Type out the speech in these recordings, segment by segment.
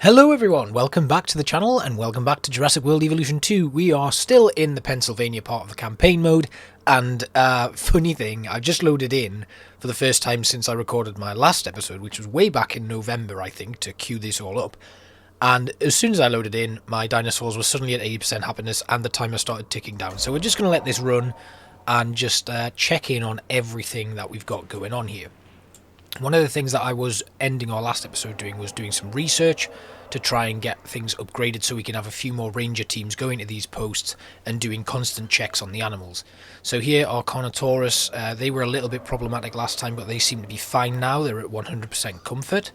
Hello everyone, welcome back to the channel and welcome back to Jurassic World Evolution 2. We are still in the Pennsylvania part of the campaign mode, and funny thing, I just loaded in for the first time since I recorded my last episode, which was way back in November I think, to queue this all up. And as soon as I loaded in, my dinosaurs were suddenly at 80% happiness and the timer started ticking down. So we're just going to let this run and just check in on everything that we've got going on here. One of the things that I was ending our last episode doing was doing some research to try and get things upgraded so we can have a few more ranger teams going to these posts and doing constant checks on the animals. So here are Carnotaurus. They were a little bit problematic last time, but they seem to be fine now. They're at 100% comfort.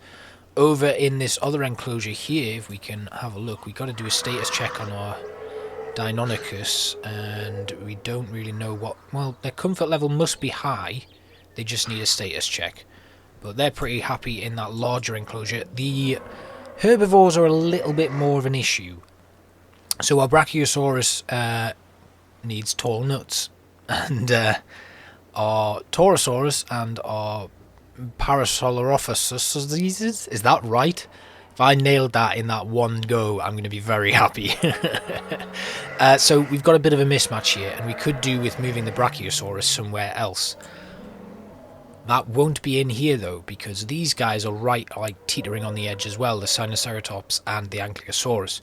Over in this other enclosure here, if we can have a look, we've got to do a status check on our Deinonychus, and we don't really know what... Well, their comfort level must be high. They just need a status check. But they're pretty happy in that larger enclosure. The herbivores are a little bit more of an issue. So our Brachiosaurus needs tall nuts. And our Taurosaurus and our Parasaurolophus diseases, is that right? If I nailed that in that one go, I'm going to be very happy. So we've got a bit of a mismatch here, and we could do with moving the Brachiosaurus somewhere else. That won't be in here though, because these guys are right like teetering on the edge as well, the Sinoceratops and the Ankylosaurus.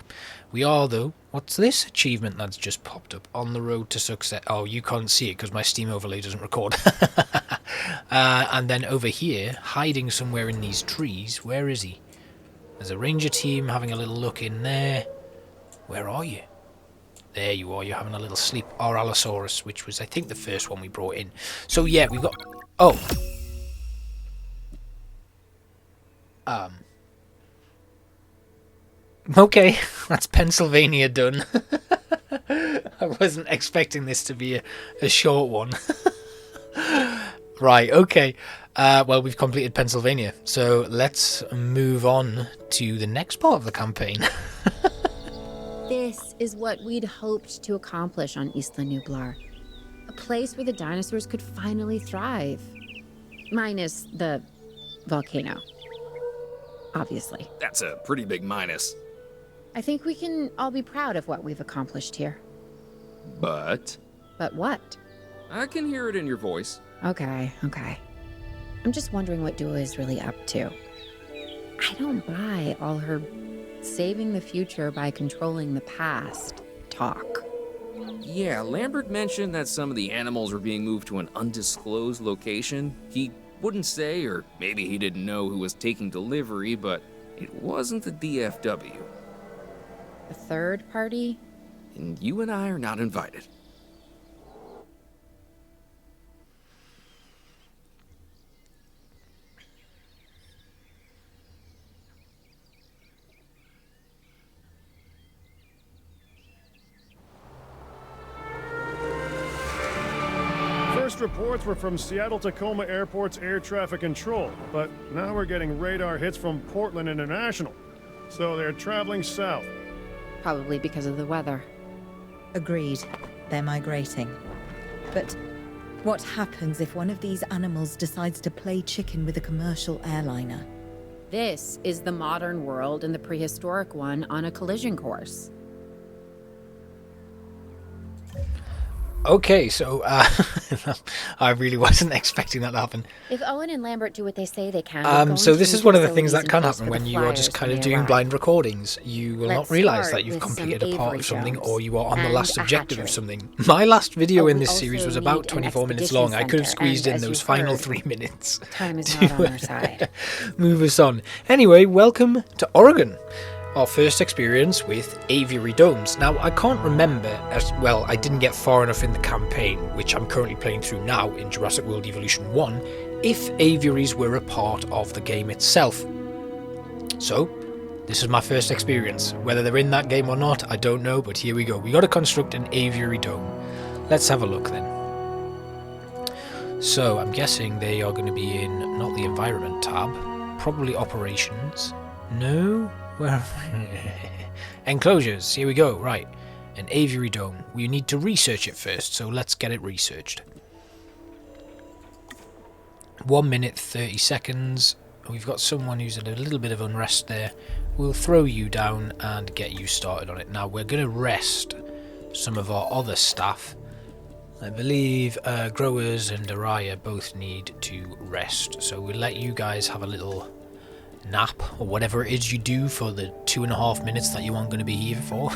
We are though, what's this achievement that's just popped up? On the road to success. Oh, you can't see it because my Steam overlay doesn't record. And then over here, hiding somewhere in these trees, where is he? There's a ranger team having a little look in there. Where are you? There you are, you're having a little sleep. Our Allosaurus, which was I think the first one we brought in. So yeah, we've got... Oh. Okay, that's Pennsylvania done. I wasn't expecting this to be a short one. Right, okay. Well, we've completed Pennsylvania, so let's move on to the next part of the campaign. This is what we'd hoped to accomplish on Isla Nublar. A place where the dinosaurs could finally thrive. Minus the volcano. Obviously. That's a pretty big minus. I think we can all be proud of what we've accomplished here. But? But what? I can hear it in your voice. Okay. I'm just wondering what Dua is really up to. I don't buy all her saving the future by controlling the past talk. Yeah, Lambert mentioned that some of the animals were being moved to an undisclosed location. He wouldn't say, or maybe he didn't know who was taking delivery, but it wasn't the DFW. A third party? And you and I are not invited. First reports were from Seattle-Tacoma Airport's air traffic control, but now we're getting radar hits from Portland International. So they're traveling south. Probably because of the weather. Agreed. They're migrating. But what happens if one of these animals decides to play chicken with a commercial airliner? This is the modern world and the prehistoric one on a collision course. Okay, so I really wasn't expecting that to happen. If Owen and Lambert do what they say they can, so this is one of the things that can happen when you are just kind of doing blind recordings. You will not realise that you've completed a part of something, or you are on the last objective of something. My last video in this series was about 24 minutes long. I could have squeezed in those final 3 minutes. Time is not on our side. Move us on. Anyway, welcome to Oregon. Our first experience with aviary domes. Now, I can't remember, as well, I didn't get far enough in the campaign, which I'm currently playing through now in Jurassic World Evolution 1, if aviaries were a part of the game itself. So, this is my first experience. Whether they're in that game or not, I don't know, but here we go. We gotta construct an aviary dome. Let's have a look then. So, I'm guessing they are going to be in, not the environment tab, probably operations. No? Well, enclosures, here we go, right. An aviary dome. We need to research it first, so let's get it researched. 1 minute, 30 seconds. We've got someone who's in a little bit of unrest there. we'll throw you down and get you started on it. Now we're going to rest some of our other staff. I believe Growers and Araya both need to rest, so we'll let you guys have a little nap or whatever it is you do for the 2.5 minutes that you aren't going to be here for.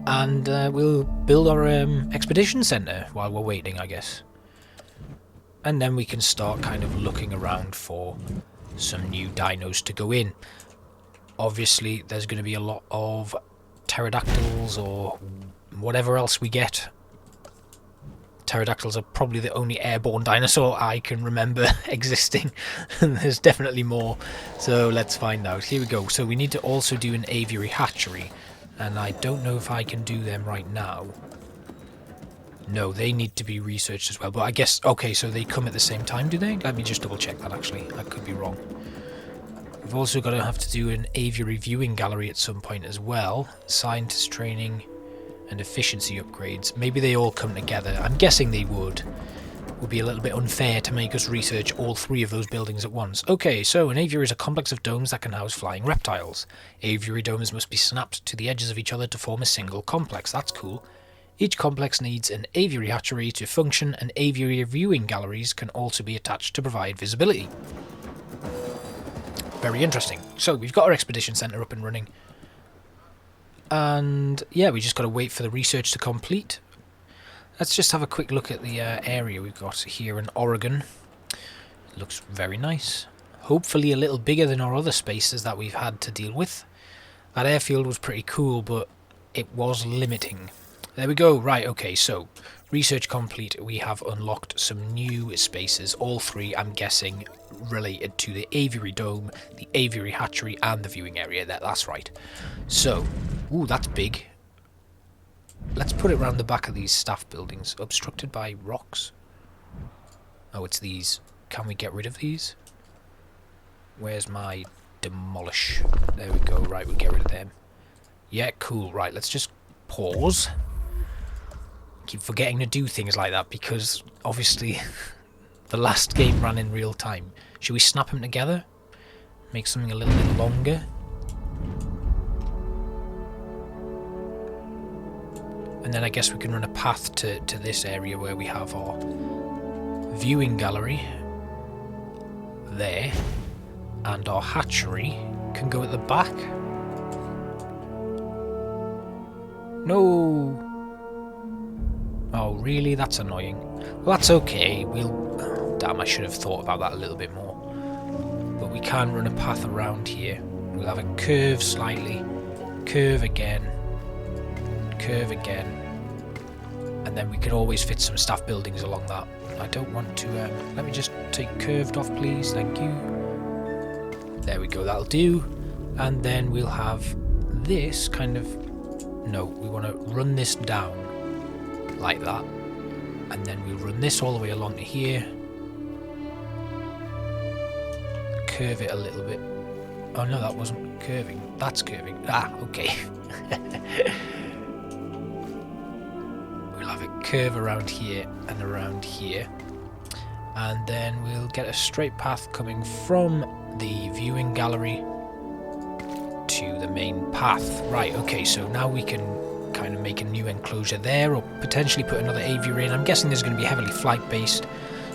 And we'll build our expedition centre while we're waiting, I guess. And then we can start kind of looking around for some new dinos to go in. Obviously, there's going to be a lot of pterodactyls or whatever else we get. Pterodactyls are probably the only airborne dinosaur I can remember existing. There's definitely more, so let's find out. Here we go. So we need to also do an aviary hatchery, and I don't know if I can do them right now. No, they need to be researched as well, but I guess, okay, so they come at the same time, do they? Let me just double check that, actually. I could be wrong. We've also got to have to do an aviary viewing gallery at some point as well. Scientist training and efficiency upgrades. Maybe they all come together. I'm guessing they would. It would be a little bit unfair to make us research all 3 of those buildings at once. Okay, so an aviary is a complex of domes that can house flying reptiles. Aviary domes must be snapped to the edges of each other to form a single complex. That's cool. Each complex needs an aviary hatchery to function, and aviary viewing galleries can also be attached to provide visibility. Very interesting. So we've got our expedition centre up and running. And yeah, we just got to wait for the research to complete. Let's just have a quick look at the area we've got here in Oregon. It looks very nice. Hopefully a little bigger than our other spaces that we've had to deal with. That airfield was pretty cool, but it was limiting. There we go. Right, okay, so research complete. We have unlocked some new spaces, all 3, I'm guessing, related to the aviary dome, the aviary hatchery, and the viewing area. That's right. So, ooh, that's big. Let's put it around the back of these staff buildings. Obstructed by rocks. Oh, it's these. Can we get rid of these? Where's my demolish? There we go. Right, we'll get rid of them. Yeah, cool. Right, let's just pause. Keep forgetting to do things like that because obviously the last game ran in real time. Should we snap them together? Make something a little bit longer? And then I guess we can run a path to this area where we have our viewing gallery there, and our hatchery can go at the back. No! Oh, really? That's annoying. Well, that's okay. Oh, damn, I should have thought about that a little bit more. But we can run a path around here. We'll have a curve slightly, curve again, and then we can always fit some staff buildings along that. I don't want to... let me just take curved off, please. Thank you. There we go. That'll do. And then we'll have this kind of... No, we want to run this down like that, and then we'll run this all the way along to here, curve it a little bit. Oh no, that wasn't curving, that's curving. Ah, okay. We'll have a curve around here and around here, and then we'll get a straight path coming from the viewing gallery to the main path. Right, okay, so now we can kind of make a new enclosure there, or potentially put another aviary in. I'm guessing there's going to be heavily flight based,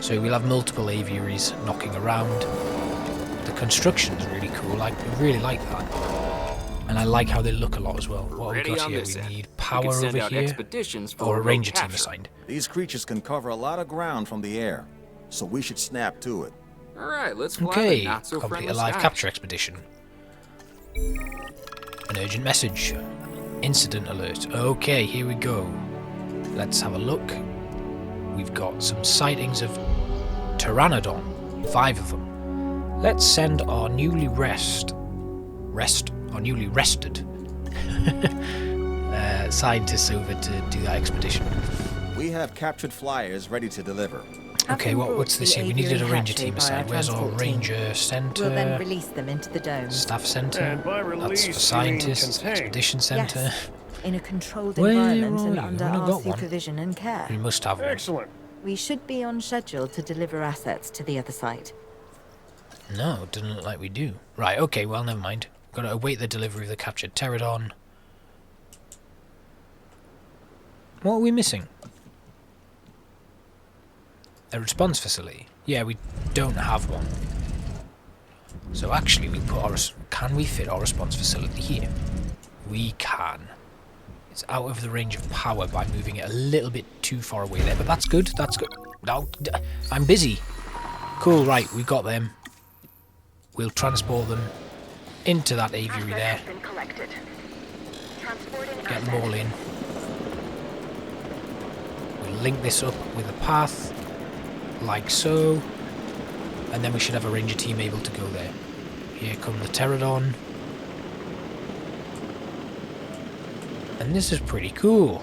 so we'll have multiple aviaries knocking around. The construction's really cool. I really like that, and I like how they look a lot as well. What have we got here? We need power over here, or a ranger team assigned. These creatures can cover a lot of ground from the air, so we should snap to it. All right, let's fly Okay, the not so complete friendly a live skies. capture expedition. An urgent message. Incident alert. Okay, here we go. Let's have a look. We've got some sightings of Pteranodon. 5 of them. Let's send our newly rested scientists over to do that expedition. We have captured flyers ready to deliver. Okay, what's this here? We needed a ranger team assigned. Where's our ranger centre? We'll then release them into the domes. Staff centre. And by That's release, for you mean scientists. contained. Expedition centre. Yes, in a controlled Where environment are and you? under We've not our got one. supervision and care. We must have one. Excellent. We should be on schedule to deliver assets to the other site. No, it doesn't look like we do. Right, okay, well, never mind. Got to await the delivery of the captured Pteranodon. What are we missing? A response facility. Yeah, we don't have one. So actually, we put our... Can we fit our response facility here? We can. It's out of the range of power by moving it a little bit too far away there, but that's good. That's good. No, I'm busy. Cool, right, we got them. We'll transport them into that aviary there. Get them all in. We'll link this up with a path, like so. And then we should have a ranger team able to go there. Here come the Pteranodon. And this is pretty cool.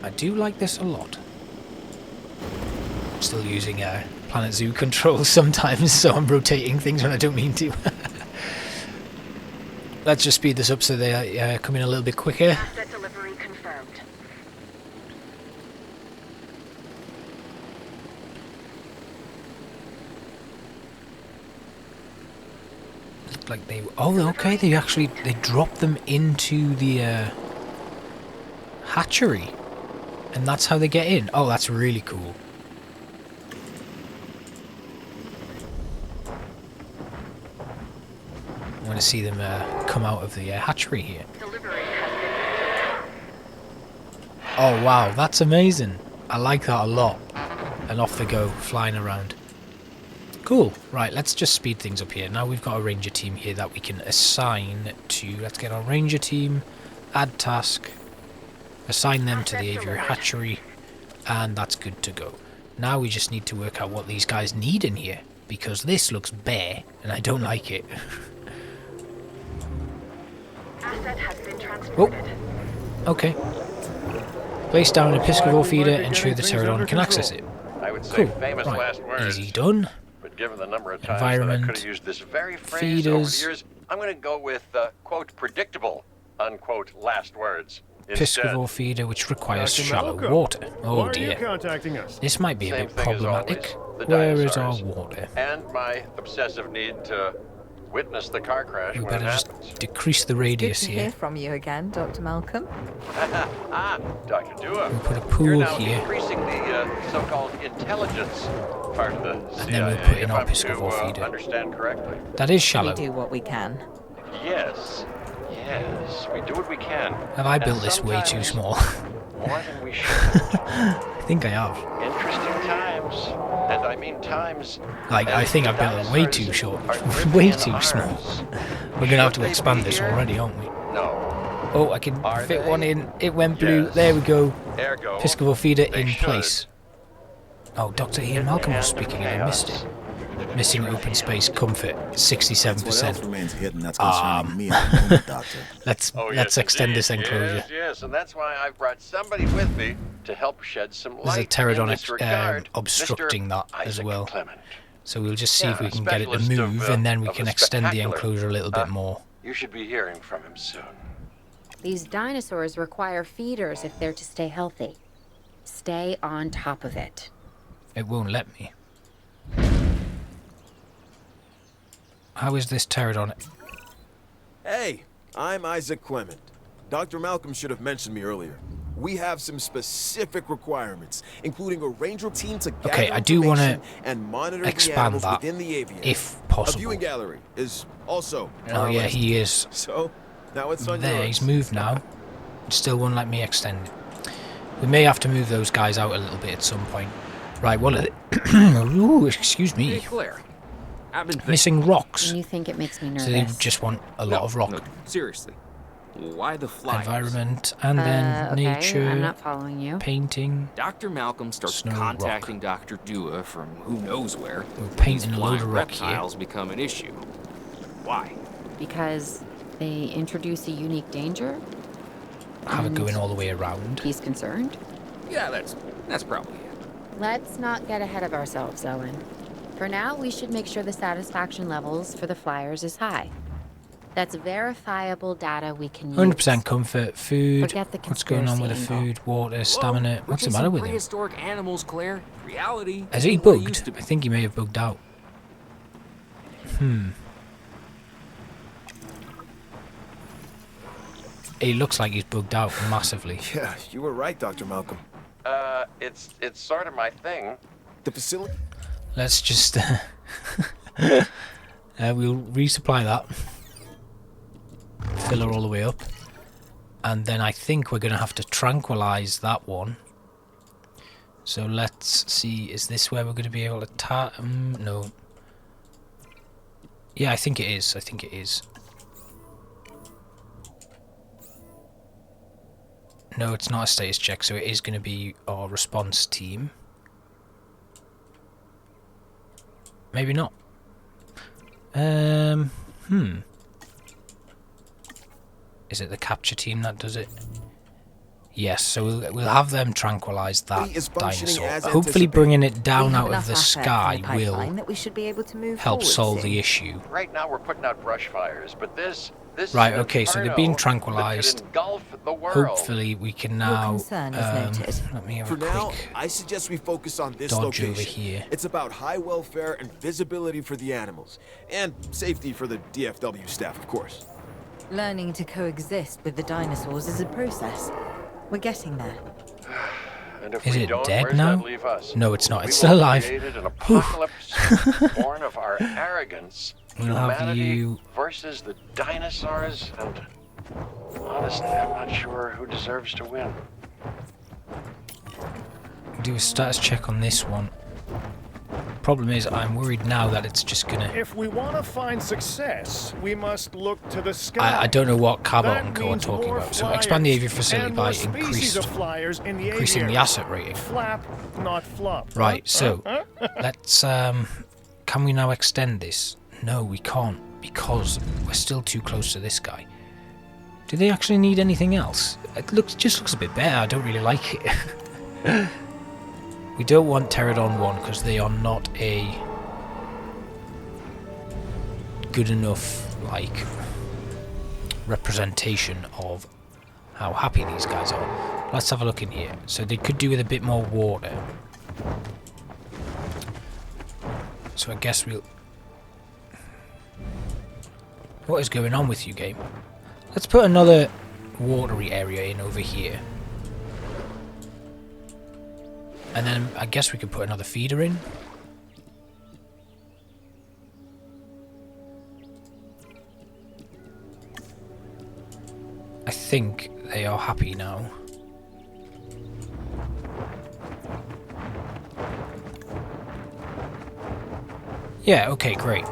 I do like this a lot. I'm still using Planet Zoo controls sometimes, so I'm rotating things when I don't mean to. Let's just speed this up so they come in a little bit quicker. Asset delivery confirmed. Looked like they... Oh, okay, they dropped them into the hatchery. And that's how they get in. Oh, that's really cool. I want to see them come out of the hatchery here. Delivery has been Oh wow, that's amazing. I like that a lot. And off they go, flying around. Cool. Right, let's just speed things up here. Now we've got a ranger team here that we can assign to... Let's get our ranger team, add task, assign them to the aviary hatchery, and that's good to go. Now we just need to work out what these guys need in here, because this looks bare, and I don't like it. Asset has been transported. Oh, okay. Place down a piscivore feeder, ensure the Pteranodon can access it. I would say Cool. famous Right. last words. Easy done. But given the number of times that I Environment, could have used this very phrase over the feeders. years, I'm going to go with, quote, predictable, unquote, last words. Instead, Piscivore feeder, which requires Dr. shallow Malcolm, water. Why Oh are you dear. contacting us? This might be a same bit thing as problematic. always, the Where is our dinosaurs. water? And my obsessive need to witness the car crash We when it better just happens. decrease the Good radius to hear here. from you again, Dr. Malcolm. Dr. Dua. We'll put a You're pool now here. increasing the so-called intelligence part of the CIA, then we'll put in if our I'm piscivore to feeder. understand correctly. That is We shallow. do what we can. Yes, we do what we can. Have I And built this way too sometimes small? More than we should. I think I have. Interesting times, and I mean times. Like, I think I've built it way too short. Way too small. We're gonna have to expand this already, aren't we? No. Oh, I can Are fit they? one in. It went blue. Yes. There we go. Ergo, Piscivore feeder they in should. place. Oh, Dr. Ian In the Malcolm was hand of speaking and I missed chaos. it. Missing open space comfort, What else 67%. remains hidden that's concerning me at the moment, Doctor? Let's Oh, let's yes, extend indeed. this enclosure. Yes, and that's why I've brought somebody with me to help shed some light. There's a in Pteranodon this regard, obstructing Mr. that as Isaac well. Clement. So we'll just see if Yeah, we can get it to specialist of, move, and then we of can the extend the spectacular. enclosure a little bit more. You should be hearing from him soon. These dinosaurs require feeders if they're to stay healthy. Stay on top of it. It won't let me. How is this Pteranodon? Hey, I'm Isaac Clement. Dr. Malcolm should have mentioned me earlier. We have some specific requirements, including a ranger team to gather Okay, I do wanna information and monitor the expand animals that, within the aviary. if A possible. viewing gallery is also on Oh our yeah, list. he is. So, now it's on There, yours. he's moved now. Still won't let me extend it. We may have to move those guys out a little bit at some point. Right, what are they? Ooh, excuse Hey, me. Claire. I've been thinking. Missing rocks. And you think it makes me nervous? So they just want a lot of rock. No, seriously. Why the flyers? Environment, and then okay, nature, I'm not following you. painting. Dr. Malcolm starts Snow contacting Dr. Dua from who knows where. We're painting These a load flying of rock here. reptiles become an issue. Why? Because they introduce a unique danger? Have it And going all the way around. He's concerned? Yeah, that's probably it. Let's not get ahead of ourselves, Owen. For now, we should make sure the satisfaction levels for the flyers is high. That's verifiable data we can use. 100% comfort, food. Forget the What's going on with the conspiracy angle. food, water, stamina? Whoa, What's we're the just matter some with him? prehistoric animals, Claire. Reality. Has he ain't what it bugged? used to I be. think he may have bugged out. He looks like he's bugged out massively. Yeah, you were right, Dr. Malcolm. It's sort of my thing. The facility... Let's just... we'll resupply that. Fill her all the way up. And then I think we're going to have to tranquilize that one. So let's see, is this where we're going to be able to... no. Yeah, I think it is. I think it is. No, it's not a status check, so it is going to be our response team. Maybe not. Is it the capture team that does it? Yes, so we'll have them tranquilize that dinosaur. Hopefully bringing it down out of the sky will help solve the issue. Right now we're putting out brush fires, but this Right, is an okay, so they're inferno being that could tranquilized. engulf the world. Hopefully we can now... let me have For a now, quick I suggest we focus on this dodge location. over here. It's about high welfare and visibility for the animals. And safety for the DFW staff, of course. Learning to coexist with the dinosaurs is a process. We're getting there. And if Is we it don't, dead where's now? that leave us? No, it's not. We It's will still alive. have created an apocalypse born of our arrogance. We'll have Humanity you... versus the dinosaurs, and honestly, I'm not sure who deserves to win. do a status check on this one. Problem is, I'm worried now that it's just gonna... If we want to find success, we must look to the sky. I don't know what Cabot That and Co are means talking more about. So expand the aviary facility and by more species of flyers in the increasing the aviary. asset rating. Flap, not flop. Right, so let's... can we now extend this? No, we can't, because we're still too close to this guy. Do they actually need anything else? It just looks a bit better. I don't really like it. We don't want Pteranodon 1 because they are not a good enough, like, representation of how happy these guys are. Let's have a look in here. So they could do with a bit more water. So I guess we'll... What is going on with you, game? Let's put another watery area in over here. And then I guess we could put another feeder in. I think they are happy now. Yeah, okay, great.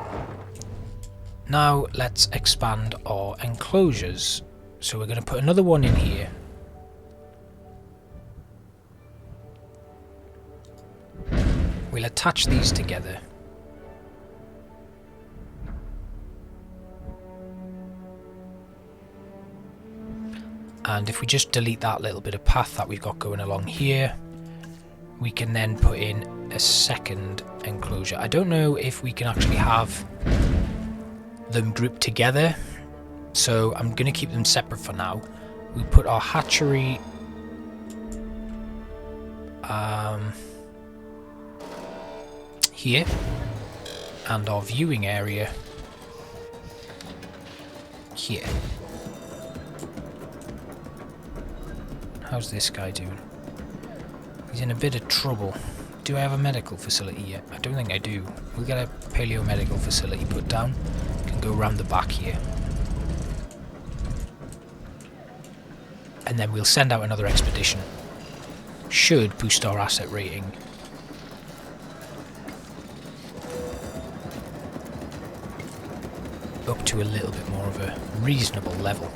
Now let's expand our enclosures. So we're going to put another one in here. We'll attach these together. And if we just delete that little bit of path that we've got going along here, we can then put in a second enclosure. I don't know if we can actually have them grouped together, so I'm going to keep them separate for now. We put our hatchery here, and our viewing area here. How's this guy doing? He's in a bit of trouble. Do I have a medical facility yet? I don't think I do. We'll get a paleo medical facility put down. Can go around the back here. And then we'll send out another expedition. Should boost our asset rating. Up to a little bit more of a reasonable level.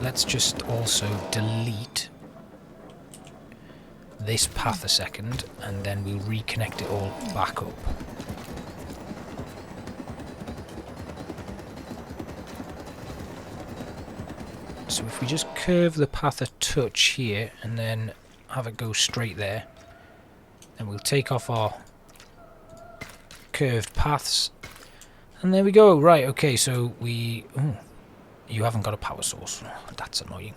Let's just also delete this path a second, and then we'll reconnect it all back up. So if we just curve the path a touch here, and then have it go straight there, then we'll take off our curved paths, and there we go. Right, okay, so we... Ooh, you haven't got a power source. Oh, that's annoying.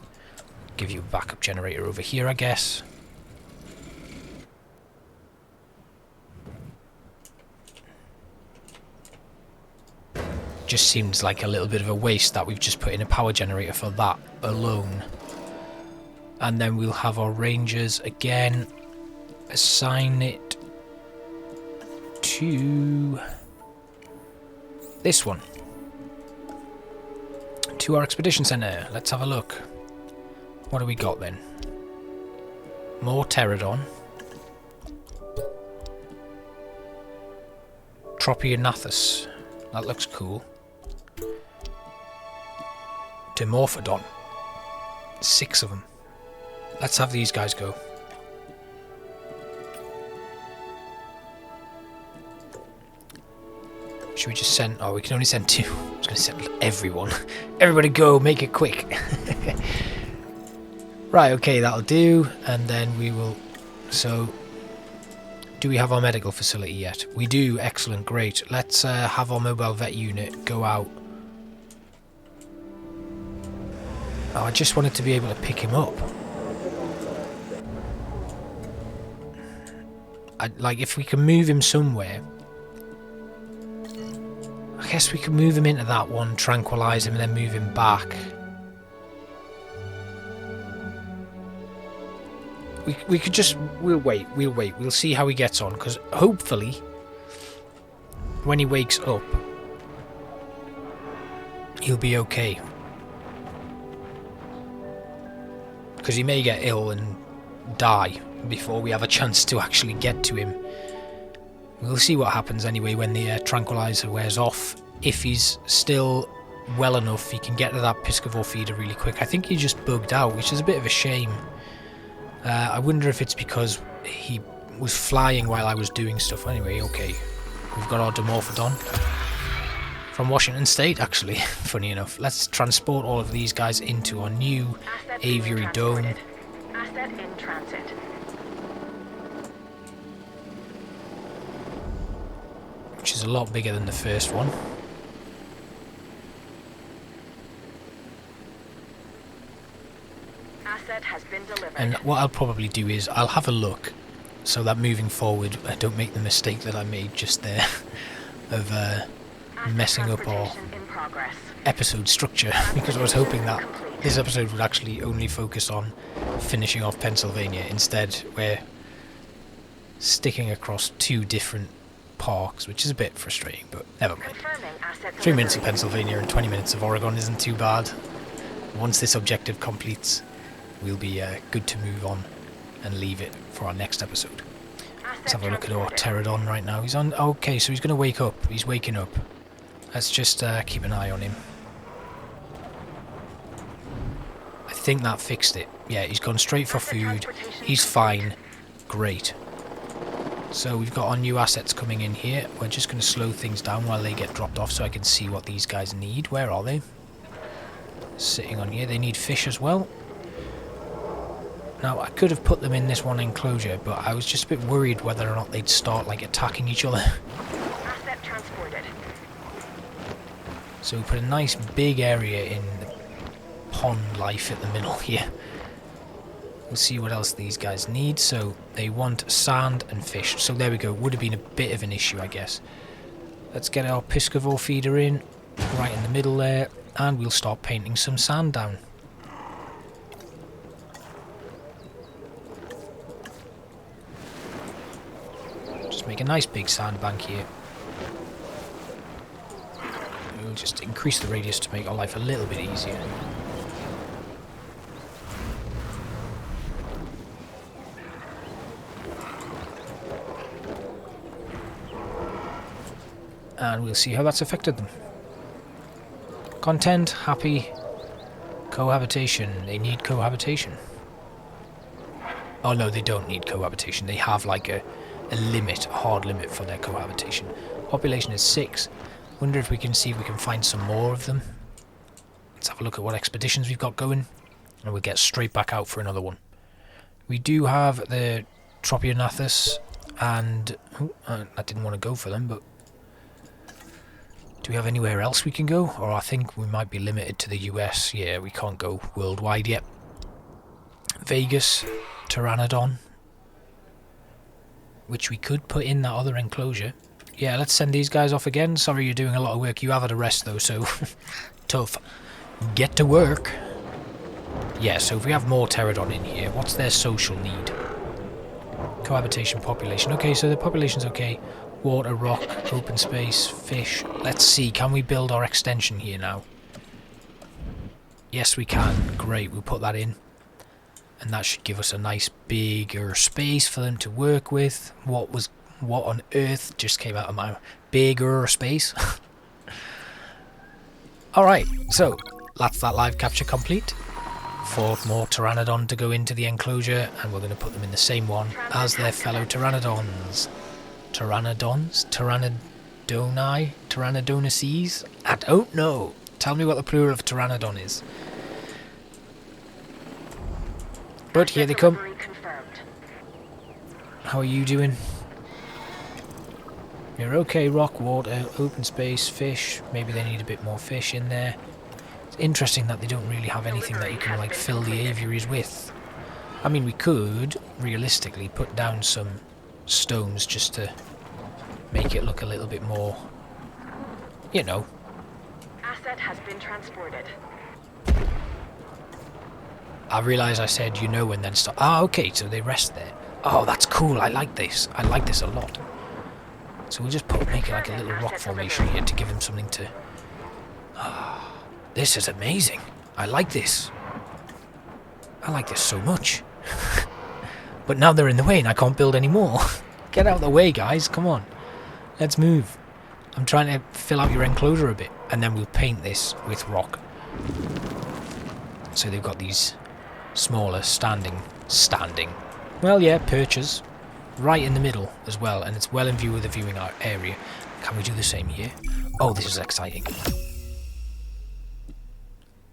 Give you a backup generator over here, I guess. just seems like a little bit of a waste that we've just put in a power generator for that alone. And then we'll have our rangers again. Assign it to this one. To our expedition center. Let's have a look. What do we got then? More Pteranodon. Tropionathus. That looks cool. Dimorphodon. 6 of them. Let's have these guys go. Should we just send... Oh, we can only send 2. I was going to send everyone. Everybody go, make it quick. Right, okay, that'll do. And then we will... So, do we have our medical facility yet? We do, excellent, great. Let's have our mobile vet unit go out. Oh, I just wanted to be able to pick him up. Like, if we can move him somewhere... I guess we could move him into that one, tranquilize him, and then move him back. We could just... We'll wait. We'll see how he gets on, because hopefully, when he wakes up, he'll be okay. Because he may get ill and die before we have a chance to actually get to him. We'll see what happens anyway when the tranquilizer wears off. If he's still well enough, he can get to that Piscivore feeder really quick. I think he just bugged out, which is a bit of a shame. I wonder if it's because he was flying while I was doing stuff. Anyway, okay. We've got our Dimorphodon from Washington State, actually, funny enough. Let's transport all of these guys into our new Aviary dome. Asset in transit. Which is a lot bigger than the first one. Asset has been delivered. And what I'll probably do is I'll have a look so that moving forward I don't make the mistake that I made just there of messing up our episode structure, because I was hoping that this episode would actually only focus on finishing off Pennsylvania. Instead, we're sticking across 2 different parks, which is a bit frustrating, but never mind. 3 minutes of Pennsylvania and 20 minutes of Oregon isn't too bad. Once this objective completes, we'll be good to move on and leave it for our next episode. Let's have a look at our Pteranodon right now. He's on... Okay, so he's going to wake up. He's waking up. Let's just keep an eye on him. I think that fixed it. Yeah, he's gone straight for food. He's fine. Great. So we've got our new assets coming in here. We're just going to slow things down while they get dropped off so I can see what these guys need. Where are they? Sitting on here. They need fish as well. Now, I could have put them in this one enclosure, but I was just a bit worried whether or not they'd start, like, attacking each other. Asset transported. So we put a nice big area in the pond life at the middle here. We'll see what else these guys need. So they want sand and fish. So there we go. Would have been a bit of an issue, I guess. Let's get our Piscivore feeder in, right in the middle there, and we'll start painting some sand down. Just make a nice big sandbank here. We'll just increase the radius to make our life a little bit easier. And we'll see how that's affected them. Content, happy. Cohabitation. They need cohabitation. Oh no, they don't need cohabitation. They have like a limit, a hard limit for their cohabitation. Population is 6. Wonder if we can see if we can find some more of them. Let's have a look at what expeditions we've got going, and we'll get straight back out for another one. We do have the Tropionathus, and I didn't want to go for them, but do we have anywhere else we can go? Or I think we might be limited to the US. Yeah, we can't go worldwide yet. Vegas, Pteranodon, which we could put in that other enclosure. yeah, let's send these guys off again. Sorry you're doing a lot of work. You have had a rest though, so tough. Get to work. Yeah, so if we have more Pteranodon in here, what's their social need? Cohabitation, population. Okay, so the population's okay. Water, rock, open space, fish. Let's see, can we build our extension here now? Yes, we can. Great, we'll put that in. And that should give us a nice bigger space for them to work with. What on earth just came out of my bigger space? Alright, so that's that live capture complete. 4 more Pteranodon to go into the enclosure, and we're going to put them in the same one as their fellow Pteranodons. Pteranodons? Pteranodoni? Pteranodonacese? I don't know. Tell me what the plural of Pteranodon is. But here they come. How are you doing? You're okay. Rock, water, open space, fish. Maybe they need a bit more fish in there. It's interesting that they don't really have anything that you can like fill the aviaries with. I mean, we could realistically put down some stones just to make it look a little bit more, you know. Asset has been transported. I realise I said you know and then stop. Ah, okay, so they rest there. Oh, that's cool. I like this. I like this a lot. So we'll just make it like a little rock formation here to give them something to... Ah, this is amazing. I like this. I like this so much. But now they're in the way and I can't build any more. Get out of the way, guys. Come on. Let's move. I'm trying to fill out your enclosure a bit. And then we'll paint this with rock. So they've got these smaller standing, well, yeah, perches right in the middle as well, and it's well in view of the viewing area. Can we do the same here? Oh, this is exciting.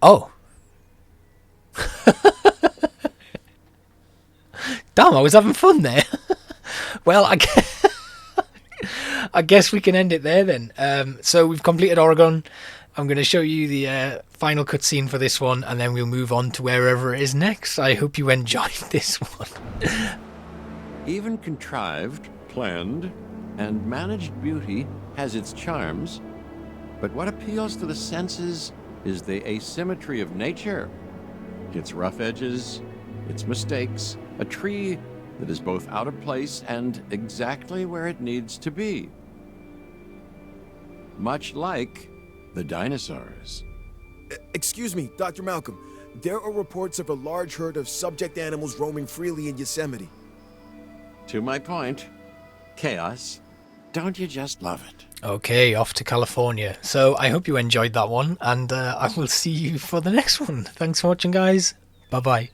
Oh. Damn, I was having fun there. Well, I guess we can end it there then. So we've completed Oregon. I'm going to show you the final cutscene for this one, and then we'll move on to wherever it is next. I hope you enjoyed this one. Even contrived, planned, and managed beauty has its charms, but what appeals to the senses is the asymmetry of nature. Its rough edges, its mistakes, a tree that is both out of place and exactly where it needs to be. Much like the dinosaurs. Excuse me, Dr. Malcolm. There are reports of a large herd of subject animals roaming freely in Yosemite. To my point, chaos. Don't you just love it? Okay, off to California. So I hope you enjoyed that one, and I will see you for the next one. Thanks for watching, guys. Bye-bye.